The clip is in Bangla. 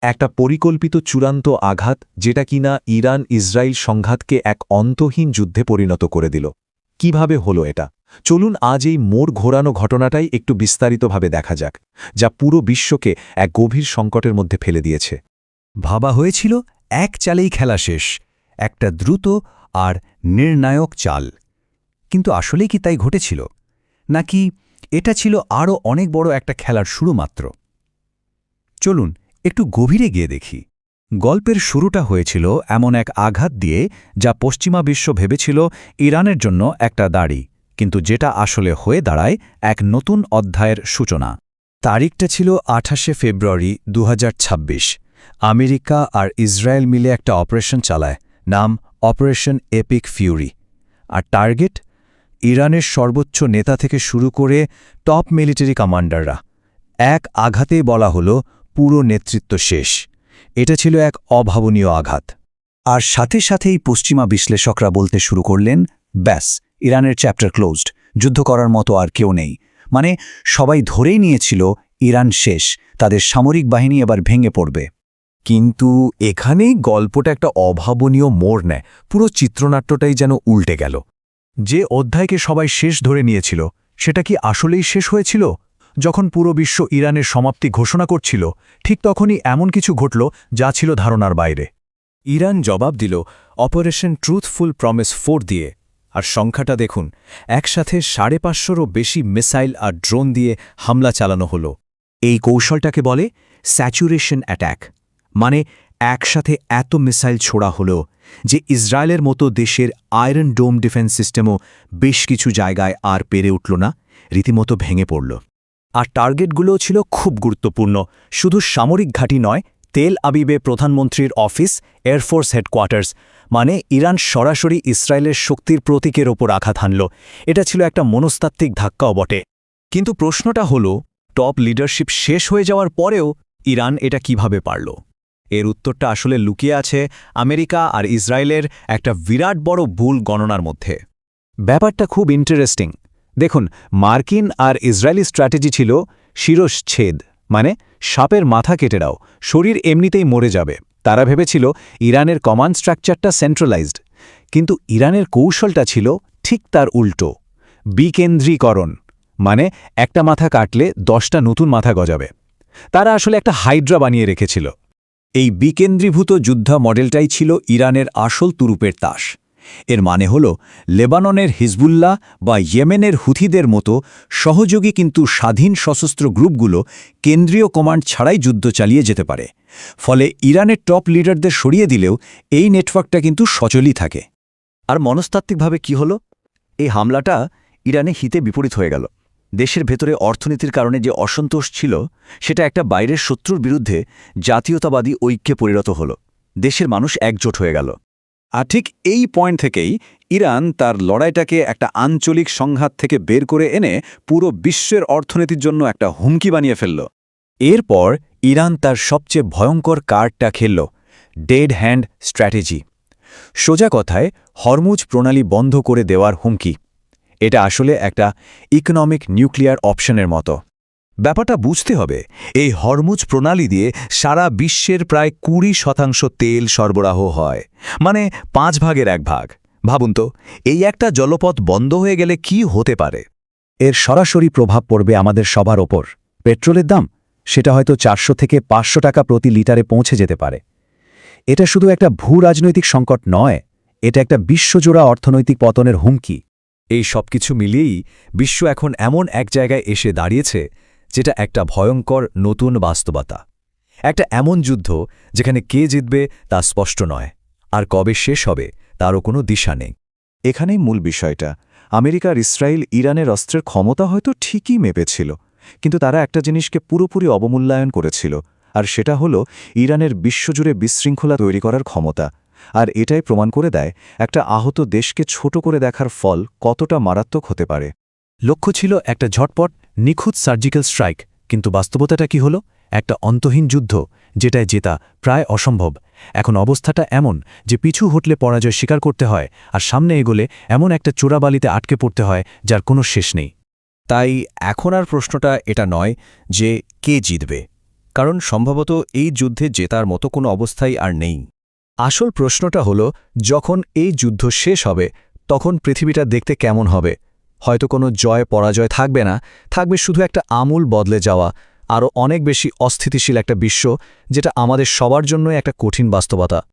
একটা পরিকল্পিত চূড়ান্ত আঘাত যেটা কিনা ইরান ইসরায়েল সংঘাতকে এক অন্তহীন যুদ্ধে পরিণত করে দিল। কিভাবে হলো এটা? চলুন আজ এই মোড় ঘোরানো ঘটনাটাই একটু বিস্তারিতভাবে দেখা যাক, যা পুরো বিশ্বকে এক গভীর সংকটের মধ্যে ফেলে দিয়েছে। ভাবা হয়েছিল এক চালেই খেলা শেষ, একটা দ্রুত আর নির্ণায়ক চাল। কিন্তু আসলেই কি তাই ঘটেছিল, নাকি এটা ছিল আরও অনেক বড় একটা খেলার শুরু মাত্র? চলুন একটু গভীরে গিয়ে দেখি। গল্পের শুরুটা হয়েছিল এমন এক আঘাত দিয়ে যা পশ্চিমা বিশ্ব ভেবেছিল ইরানের জন্য একটা দাড়ি, কিন্তু যেটা আসলে হয়ে দাঁড়ায় এক নতুন অধ্যায়ের সূচনা। তারিখটা ছিল 28 ফেব্রুয়ারি 2026। আমেরিকা আর ইসরায়েল মিলে একটা অপারেশন চালায়, নাম অপারেশন এপিক ফিউরি। আর টার্গেট ইরানের সর্বোচ্চ নেতা থেকে শুরু করে টপ মিলিটারি কমান্ডাররা। এক আঘাতেই বলা হলো পুরো নেতৃত্ব শেষ। এটা ছিল এক অভাবনীয় আঘাত। আর সাথে সাথেই পশ্চিমা বিশ্লেষকরা বলতে শুরু করলেন, ব্যাস, ইরানের চ্যাপ্টার ক্লোজড, যুদ্ধ করার মতো আর কেউ নেই। মানে সবাই ধরেই নিয়েছিল ইরান শেষ, তাদের সামরিক বাহিনী এবার ভেঙে পড়বে। কিন্তু এখানেই গল্পটা একটা অভাবনীয় মোড় নেয়। পুরো চিত্রনাট্যটাই যেন উল্টে গেল। যে অধ্যায়কে সবাই শেষ ধরে নিয়েছিল, সেটা কি আসলেই শেষ হয়েছিল? যখন পুরো বিশ্ব ইরানের সমাপ্তি ঘোষণা করছিল, ঠিক তখনই এমন কিছু ঘটল যা ছিল ধারণার বাইরে। ইরান জবাব দিল অপারেশন ট্রুথফুল প্রমিস 4 দিয়ে। আর সংখ্যাটা দেখুন, একসাথে 550-রও বেশি মিসাইল আর ড্রোন দিয়ে হামলা চালানো হলো। এই কৌশলটাকে বলে স্যাচুরেশন অ্যাট্যাক। মানে একসাথে এত মিসাইল ছোড়া হলো যে ইসরায়েলের মতো দেশের আয়রন ডোম ডিফেন্স সিস্টেমও বেশ কিছু জায়গায় আর পেরে উঠল না, রীতিমতো ভেঙে পড়ল। আর টার্গেটগুলোও ছিল খুব গুরুত্বপূর্ণ। শুধু সামরিক ঘাঁটি নয়, তেল আবিবে প্রধানমন্ত্রীর অফিস, এয়ারফোর্স হেডকোয়ার্টার্স, মানে ইরান সরাসরি ইসরায়েলের শক্তির প্রতীকের ওপর আঘাত হানল। এটা ছিল একটা মনস্তাত্ত্বিক ধাক্কাও বটে। কিন্তু প্রশ্নটা হলো, টপ লিডারশিপ শেষ হয়ে যাওয়ার পরেও ইরান এটা কিভাবে পারল? এর উত্তরটা আসলে লুকিয়ে আছে আমেরিকা আর ইসরায়েলের একটা বিরাট বড় ভুল গণনার মধ্যে। ব্যাপারটা খুব ইন্টারেস্টিং। দেখুন, মার্কিন আর ইসরায়েলি স্ট্র্যাটেজি ছিল শিরশ্ছেদ, মানে সাপের মাথা কেটে দাও, শরীর এমনিতেই মরে যাবে। তারা ভেবেছিল ইরানের কমান্ড স্ট্রাকচারটা সেন্ট্রালাইজড। কিন্তু ইরানের কৌশলটা ছিল ঠিক তার উল্টো, বিকেন্দ্রীকরণ। মানে একটা মাথা কাটলে 10টা নতুন মাথা গজাবে। তারা আসলে একটা হাইড্রা বানিয়ে রেখেছিল। এই বিকেন্দ্রীভূত যুদ্ধ মডেলটাই ছিল ইরানের আসল তুরুপের তাস। এর মানে হল, লেবাননের হিজবুল্লাহ বা ইয়েমেনের হুথিদের মতো সহযোগী কিন্তু স্বাধীন সশস্ত্র গ্রুপগুলো কেন্দ্রীয় কমান্ড ছাড়াই যুদ্ধ চালিয়ে যেতে পারে। ফলে ইরানের টপ লিডারদের সরিয়ে দিলেও এই নেটওয়ার্কটা কিন্তু সচলই থাকে। আর মনস্তাত্ত্বিকভাবে কি হলো? এই হামলাটা ইরানে হিতে বিপরীত হয়ে গেল। দেশের ভেতরে অর্থনীতির কারণে যে অসন্তোষ ছিল, সেটা একটা বাইরের শত্রুর বিরুদ্ধে জাতীয়তাবাদী ঐক্যে পরিণত হল। দেশের মানুষ একজোট হয়ে গেল। আর ঠিক এই পয়েন্ট থেকেই ইরান তার লড়াইটাকে একটা আঞ্চলিক সংঘাত থেকে বের করে এনে পুরো বিশ্বের অর্থনীতির জন্য একটা হুমকি বানিয়ে ফেলল। এরপর ইরান তার সবচেয়ে ভয়ঙ্কর কার্ডটা খেলল, ডেড হ্যান্ড স্ট্র্যাটেজি। সোজা কথায় হরমুজ প্রণালী বন্ধ করে দেওয়ার হুমকি। এটা আসলে একটা ইকোনমিক নিউক্লিয়ার অপশনের মতো। ব্যাপারটা বুঝতে হবে, এই হরমুজ প্রণালী দিয়ে সারা বিশ্বের প্রায় 20% তেল সরবরাহ হয়, মানে 5 ভাগের 1 ভাগ। ভাবুন তো, এই একটা জলপথ বন্ধ হয়ে গেলে কি হতে পারে? এর সরাসরি প্রভাব পড়বে আমাদের সবার ওপর। পেট্রোলের দাম, সেটা হয়তো 400 থেকে 500 টাকা প্রতি লিটারে পৌঁছে যেতে পারে। এটা শুধু একটা ভূ-রাজনৈতিক সংকট নয়, এটা একটা বিশ্বজোড়া অর্থনৈতিক পতনের হুমকি। এই সবকিছু মিলিয়েই বিশ্ব এখন এমন এক জায়গায় এসে দাঁড়িয়েছে যেটা একটা ভয়ঙ্কর নতুন বাস্তবতা। একটা এমন যুদ্ধ যেখানে কে জিতবে তা স্পষ্ট নয়, আর কবে শেষ হবে তারও কোনো দিশা নেই। এখানেই মূল বিষয়টা। আমেরিকার ইসরায়েল ইরানের অস্ত্রের ক্ষমতা হয়তো ঠিকই মেপেছিল, কিন্তু তারা একটা জিনিসকে পুরোপুরি অবমূল্যায়ন করেছিল, আর সেটা হলো ইরানের বিশ্বজুড়ে বিশৃঙ্খলা তৈরি করার ক্ষমতা। আর এটাই প্রমাণ করে দেয় একটা আহত দেশকে ছোট করে দেখার ফল কতটা মারাত্মক হতে পারে। লক্ষ্য ছিল একটা ঝটপট নিখুঁত সার্জিক্যাল স্ট্রাইক, কিন্তু বাস্তবতাটা কি হলো? একটা অন্তহীন যুদ্ধ, যেটায় জেতা প্রায় অসম্ভব। এখন অবস্থাটা এমন যে পিছু হটলে পরাজয় স্বীকার করতে হয়, আর সামনে এগোলে এমন একটা চোরাবালিতে আটকে পড়তে হয় যার কোনো শেষ নেই। তাই এখন আর প্রশ্নটা এটা নয় যে কে জিতবে, কারণ সম্ভবত এই যুদ্ধে জেতার মতো কোনো অবস্থাই আর নেই। আসল প্রশ্নটা হলো, যখন এই যুদ্ধ শেষ হবে তখন পৃথিবীটা দেখতে কেমন হবে? হয়তো কোনো জয় পরাজয় থাকবে না, থাকবে শুধু একটা আমূল বদলে যাওয়া, আরও অনেক বেশি অস্থিতিশীল একটা বিশ্ব, যেটা আমাদের সবার জন্যই একটা কঠিন বাস্তবতা।